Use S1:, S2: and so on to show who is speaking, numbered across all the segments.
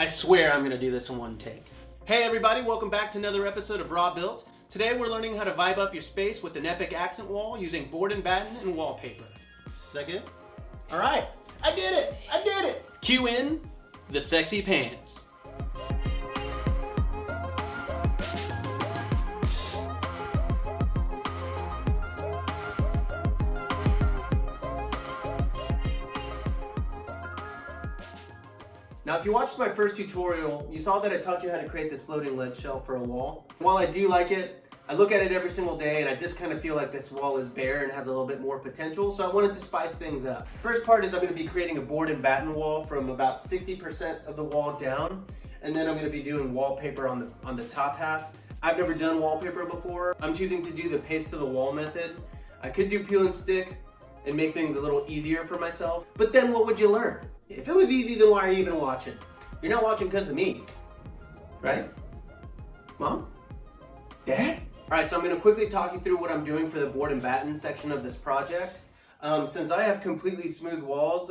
S1: I swear I'm gonna do this in one take. Hey everybody, welcome back to another episode of Raw Built. Today we're learning how to vibe up your space with an epic accent wall using board and batten and wallpaper. Is that good? All right, I did it! Cue in the sexy pants. Now, if you watched my first tutorial, you saw that I taught you how to create this floating ledge shelf for a wall. While I do like it, I look at it every single day and I just kind of feel like this wall is bare and has a little bit more potential, so I wanted to spice things up. First part is I'm going to be creating a board and batten wall from about 60% of the wall down, and then I'm going to be doing wallpaper on the top half. I've never done wallpaper before. I'm choosing to do the paste to the wall method. I could do peel and stick and make things a little easier for myself, but then what would you learn? If it was easy, then why are you even watching? You're not watching because of me, right? Mom? Dad? All right, so I'm gonna quickly talk you through what I'm doing for the board and batten section of this project. Since I have completely smooth walls,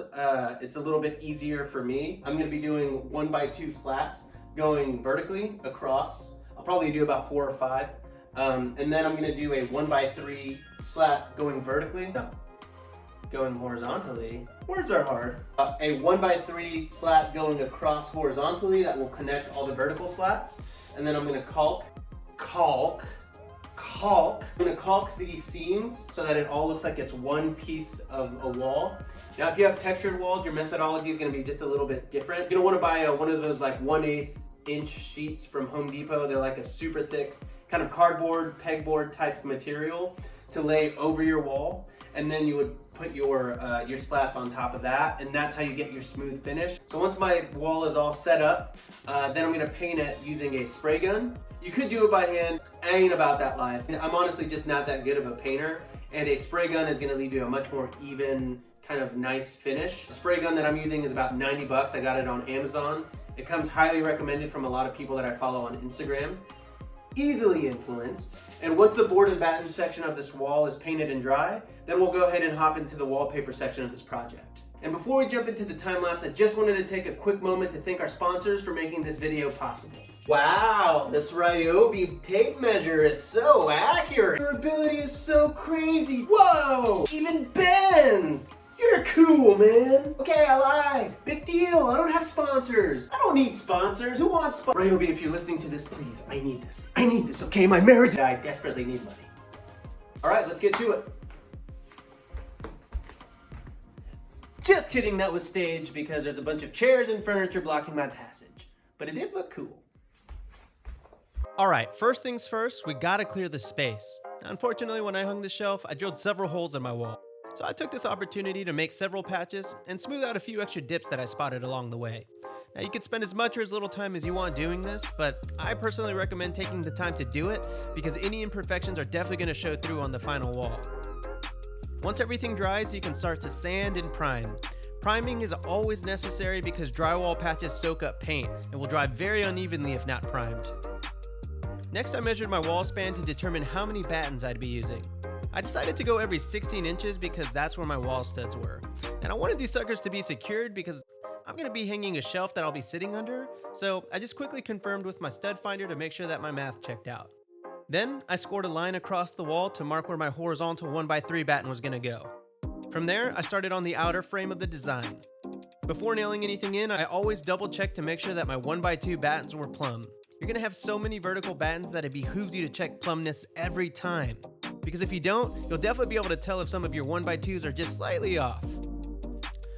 S1: it's a little bit easier for me. I'm gonna be doing 1x2 slats going vertically across. I'll probably do about 4 or 5. And then I'm gonna do a 1x3 slat going vertically. No. Going horizontally. Words are hard. A 1x3 slat going across horizontally that will connect all the vertical slats. And then I'm gonna caulk. I'm gonna caulk these seams so that it all looks like it's one piece of a wall. Now, if you have textured walls, your methodology is gonna be just a little bit different. You're gonna wanna buy one of those like 1/8 inch sheets from Home Depot. They're like a super thick kind of cardboard, pegboard type material to lay over your wall. And then you would put your slats on top of that, and that's how you get your smooth finish. So once my wall is all set up, then I'm gonna paint it using a spray gun. You could do it by hand. I ain't about that life. I'm honestly just not that good of a painter, and a spray gun is gonna leave you a much more even, kind of nice finish. The spray gun that I'm using is about 90 bucks. I got it on Amazon. It comes highly recommended from a lot of people that I follow on Instagram. Easily influenced. And once the board and batten section of this wall is painted and dry, then we'll go ahead and hop into the wallpaper section of this project. And before we jump into the time lapse, I just wanted to take a quick moment to thank our sponsors for making this video possible. Wow, this Ryobi tape measure is so accurate. Durability is so crazy. Whoa, even bends. You're cool, man. Okay, I lied. Big deal. I don't have sponsors. I don't need sponsors. Who wants sponsors? Ryobi, if you're listening to this, please, I need this. I need this, okay? My marriage. I desperately need money. All right, let's get to it. Just kidding, that was staged because there's a bunch of chairs and furniture blocking my passage. But it did look cool.
S2: All right, first things first, we gotta clear the space. Unfortunately, when I hung the shelf, I drilled several holes in my wall. So I took this opportunity to make several patches and smooth out a few extra dips that I spotted along the way. Now, you could spend as much or as little time as you want doing this, but I personally recommend taking the time to do it because any imperfections are definitely going to show through on the final wall. Once everything dries, you can start to sand and prime. Priming is always necessary because drywall patches soak up paint and will dry very unevenly if not primed. Next, I measured my wall span to determine how many battens I'd be using. I decided to go every 16 inches because that's where my wall studs were. And I wanted these suckers to be secured because I'm going to be hanging a shelf that I'll be sitting under, so I just quickly confirmed with my stud finder to make sure that my math checked out. Then I scored a line across the wall to mark where my horizontal 1x3 batten was going to go. From there, I started on the outer frame of the design. Before nailing anything in, I always double check to make sure that my 1x2 battens were plumb. You're going to have so many vertical battens that it behooves you to check plumbness every time. Because if you don't, you'll definitely be able to tell if some of your 1x2s are just slightly off.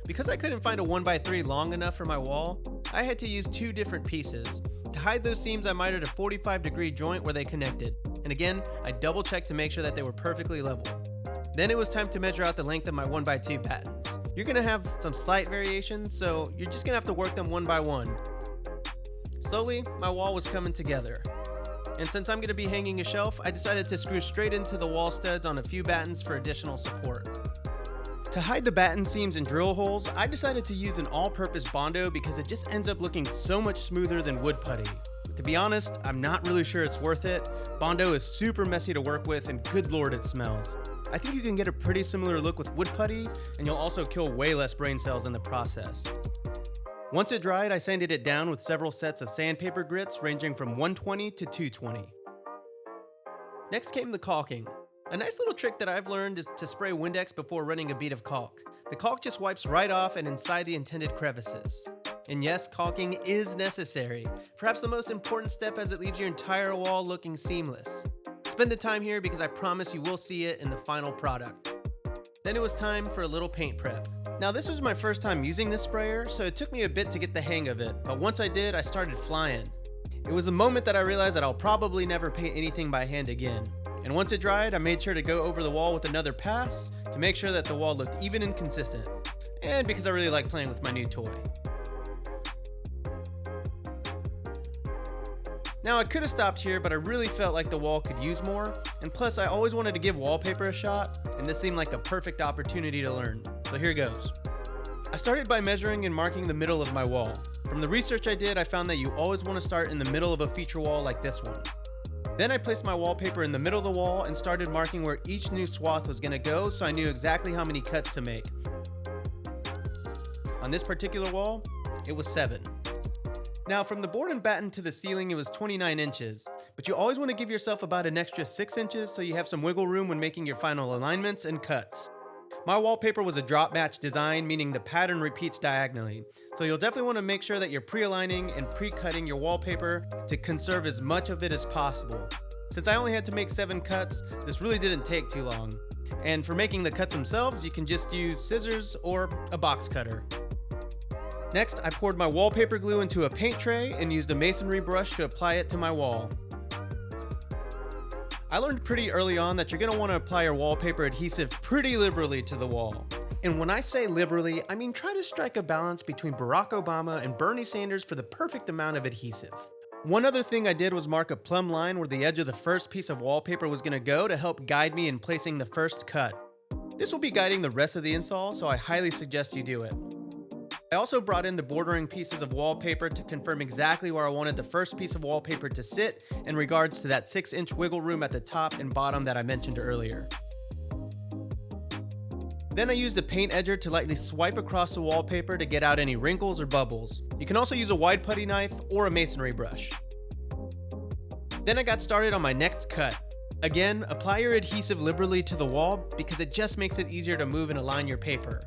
S2: Because I couldn't find a 1x3 long enough for my wall, I had to use 2 different pieces. To hide those seams, I mitered a 45-degree joint where they connected. And again, I double checked to make sure that they were perfectly level. Then it was time to measure out the length of my 1x2 battens. You're gonna have some slight variations, so you're just gonna have to work them one by one. Slowly, my wall was coming together. And since I'm going to be hanging a shelf, I decided to screw straight into the wall studs on a few battens for additional support. To hide the batten seams and drill holes, I decided to use an all-purpose Bondo because it just ends up looking so much smoother than wood putty. To be honest, I'm not really sure it's worth it. Bondo is super messy to work with and good lord it smells. I think you can get a pretty similar look with wood putty, and you'll also kill way less brain cells in the process. Once it dried, I sanded it down with several sets of sandpaper grits ranging from 120 to 220. Next came the caulking. A nice little trick that I've learned is to spray Windex before running a bead of caulk. The caulk just wipes right off and inside the intended crevices. And yes, caulking is necessary, perhaps the most important step as it leaves your entire wall looking seamless. Spend the time here because I promise you will see it in the final product. Then it was time for a little paint prep. Now this was my first time using this sprayer, so it took me a bit to get the hang of it, but once I did, I started flying. It was the moment that I realized that I'll probably never paint anything by hand again. And once it dried, I made sure to go over the wall with another pass to make sure that the wall looked even and consistent. And because I really like playing with my new toy. Now I could have stopped here, but I really felt like the wall could use more, and plus I always wanted to give wallpaper a shot, and this seemed like a perfect opportunity to learn. So here goes. I started by measuring and marking the middle of my wall. From the research I did, I found that you always want to start in the middle of a feature wall like this one. Then I placed my wallpaper in the middle of the wall and started marking where each new swath was going to go, so I knew exactly how many cuts to make. On this particular wall, it was 7. Now from the board and batten to the ceiling it was 29 inches, but you always want to give yourself about an extra 6 inches so you have some wiggle room when making your final alignments and cuts. My wallpaper was a drop match design, meaning the pattern repeats diagonally, so you'll definitely want to make sure that you're pre-aligning and pre-cutting your wallpaper to conserve as much of it as possible. Since I only had to make 7 cuts, this really didn't take too long. And for making the cuts themselves, you can just use scissors or a box cutter. Next, I poured my wallpaper glue into a paint tray and used a masonry brush to apply it to my wall. I learned pretty early on that you're going to want to apply your wallpaper adhesive pretty liberally to the wall. And when I say liberally, I mean try to strike a balance between Barack Obama and Bernie Sanders for the perfect amount of adhesive. One other thing I did was mark a plumb line where the edge of the first piece of wallpaper was going to go to help guide me in placing the first cut. This will be guiding the rest of the install, so I highly suggest you do it. I also brought in the bordering pieces of wallpaper to confirm exactly where I wanted the first piece of wallpaper to sit in regards to that 6-inch wiggle room at the top and bottom that I mentioned earlier. Then I used a paint edger to lightly swipe across the wallpaper to get out any wrinkles or bubbles. You can also use a wide putty knife or a masonry brush. Then I got started on my next cut. Again, apply your adhesive liberally to the wall because it just makes it easier to move and align your paper.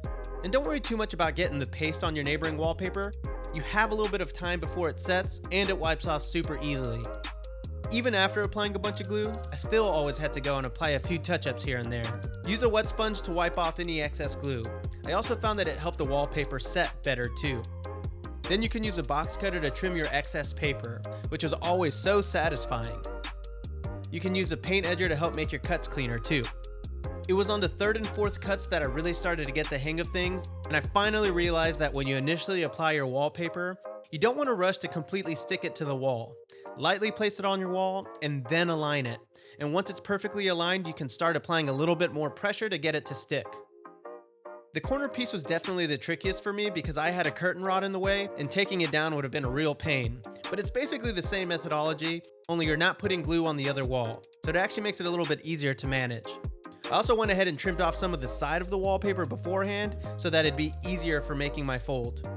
S2: And don't worry too much about getting the paste on your neighboring wallpaper. You have a little bit of time before it sets and it wipes off super easily. Even after applying a bunch of glue, I still always had to go and apply a few touch-ups here and there. Use a wet sponge to wipe off any excess glue. I also found that it helped the wallpaper set better too. Then you can use a box cutter to trim your excess paper, which was always so satisfying. You can use a paint edger to help make your cuts cleaner too. It was on the 3rd and 4th cuts that I really started to get the hang of things, and I finally realized that when you initially apply your wallpaper, you don't want to rush to completely stick it to the wall. Lightly place it on your wall and then align it. And once it's perfectly aligned, you can start applying a little bit more pressure to get it to stick. The corner piece was definitely the trickiest for me because I had a curtain rod in the way and taking it down would have been a real pain. But it's basically the same methodology, only you're not putting glue on the other wall, so it actually makes it a little bit easier to manage. I also went ahead and trimmed off some of the side of the wallpaper beforehand so that it'd be easier for making my fold.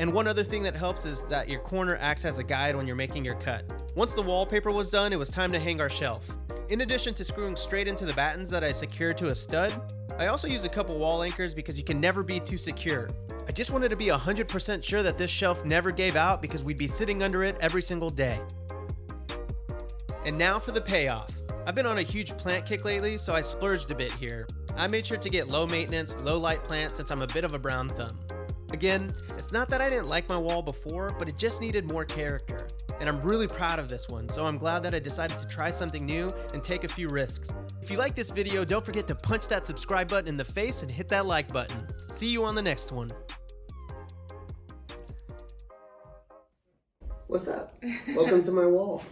S2: And one other thing that helps is that your corner acts as a guide when you're making your cut. Once the wallpaper was done, it was time to hang our shelf. In addition to screwing straight into the battens that I secured to a stud, I also used a couple wall anchors because you can never be too secure. I just wanted to be 100% sure that this shelf never gave out because we'd be sitting under it every single day. And now for the payoff. I've been on a huge plant kick lately, so I splurged a bit here. I made sure to get low maintenance, low light plants since I'm a bit of a brown thumb. Again, it's not that I didn't like my wall before, but it just needed more character. And I'm really proud of this one, so I'm glad that I decided to try something new and take a few risks. If you like this video, don't forget to punch that subscribe button in the face and hit that like button. See you on the next one.
S1: What's up? Welcome to my wall.